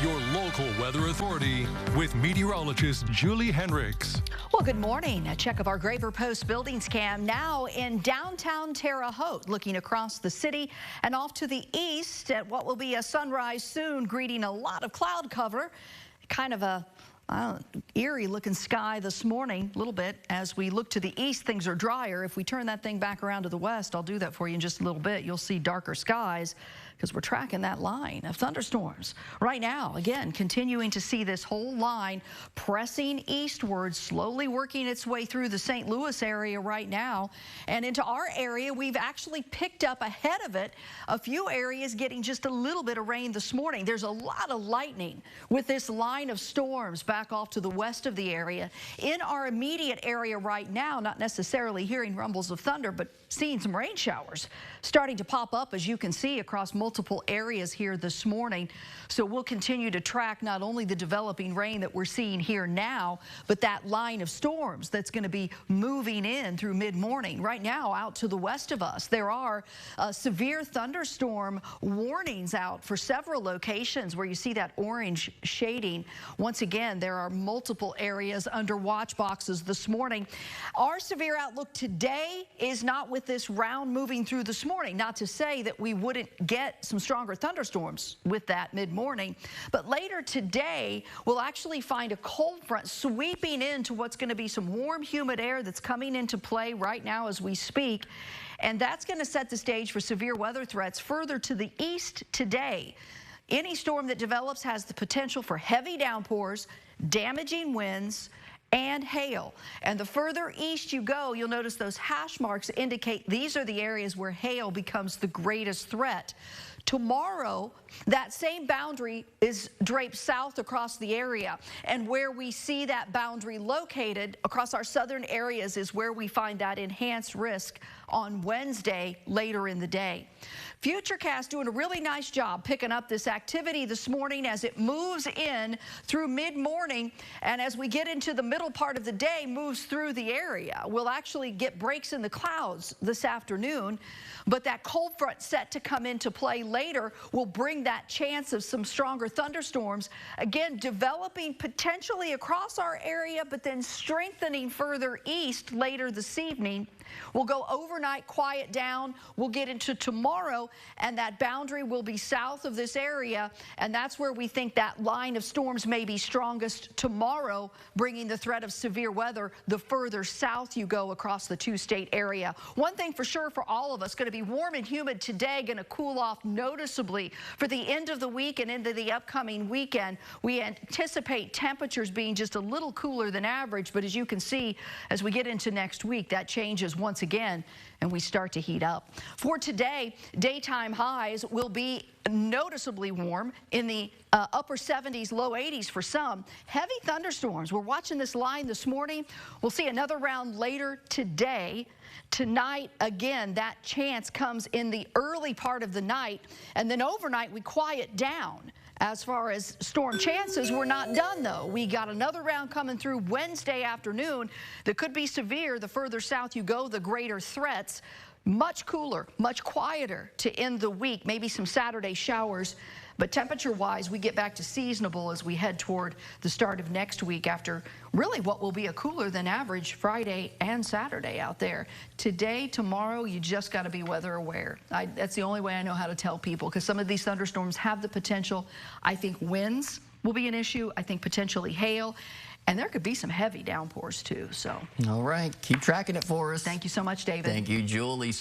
your local weather authority with meteorologist Julie Henricks. Well, good morning. A check of our Graver Post buildings cam now in downtown Terre Haute, looking across the city and off to the east at what will be a sunrise soon, greeting a lot of cloud cover. Kind of a eerie looking sky this morning, a little bit. As we look to the east, things are drier. If we turn that thing back around to the west, I'll do that for you in just a little bit. You'll see darker skies because we're tracking that line of thunderstorms. Right now, again, continuing to see this whole line pressing eastward, slowly working its way through the St. Louis area right now. And into our area, we've actually picked up ahead of it a few areas getting just a little bit of rain this morning. There's a lot of lightning with this line of storms back off to the west of the area. In our immediate area right now, not necessarily hearing rumbles of thunder, but seeing some rain showers starting to pop up, as you can see, across multiple areas here this morning. So we'll continue to track not only the developing rain that we're seeing here now, but that line of storms that's going to be moving in through mid-morning. Right now, out to the west of us, there are severe thunderstorm warnings out for several locations where you see that orange shading. Once again, there are multiple areas under watch boxes this morning. Our severe outlook today is not with this round moving through this morning. Not to say that we wouldn't get some stronger thunderstorms with that mid-morning, but later today we'll actually find a cold front sweeping into what's going to be some warm, humid air that's coming into play right now as we speak, and that's going to set the stage for severe weather threats further to the east today. Any storm that develops has the potential for heavy downpours, damaging winds, and hail. And the further east you go, you'll notice those hash marks indicate these are the areas where hail becomes the greatest threat. Tomorrow, that same boundary is draped south across the area, and where we see that boundary located across our southern areas is where we find that enhanced risk on Wednesday later in the day. Futurecast doing a really nice job picking up this activity this morning as it moves in through mid-morning, and as we get into the middle part of the day, moves through the area. We'll actually get breaks in the clouds this afternoon, but that cold front set to come into play later will bring that chance of some stronger thunderstorms, again developing potentially across our area, but then strengthening further east later this evening. We'll go overnight, quiet down. We'll get into tomorrow, and that boundary will be south of this area, and that's where we think that line of storms may be strongest tomorrow, bringing the threat of severe weather the further south you go across the two-state area. One thing for sure for all of us, going to be warm and humid today, going to cool off noticeably for the end of the week and into the upcoming weekend. We anticipate temperatures being just a little cooler than average, but as you can see, as we get into next week, that changes once again and we start to heat up. For today, daytime highs will be noticeably warm in the upper 70s, low 80s for some. Heavy thunderstorms. We're watching this line this morning. We'll see another round later today. Tonight, again, that chance comes in the early part of the night, and then overnight we quiet down. As far as storm chances, we're not done, though. We got another round coming through Wednesday afternoon that could be severe. The further south you go, the greater threats. Much cooler, much quieter to end the week. Maybe some Saturday showers. But temperature-wise, we get back to seasonable as we head toward the start of next week after really what will be a cooler than average Friday and Saturday out there. Today, tomorrow, you just got to be weather aware. That's the only way I know how to tell people, because some of these thunderstorms have the potential. I think winds will be an issue. I think potentially hail. And there could be some heavy downpours, too. So, all right. Keep tracking it for us. Thank you so much, David. Thank you, Julie.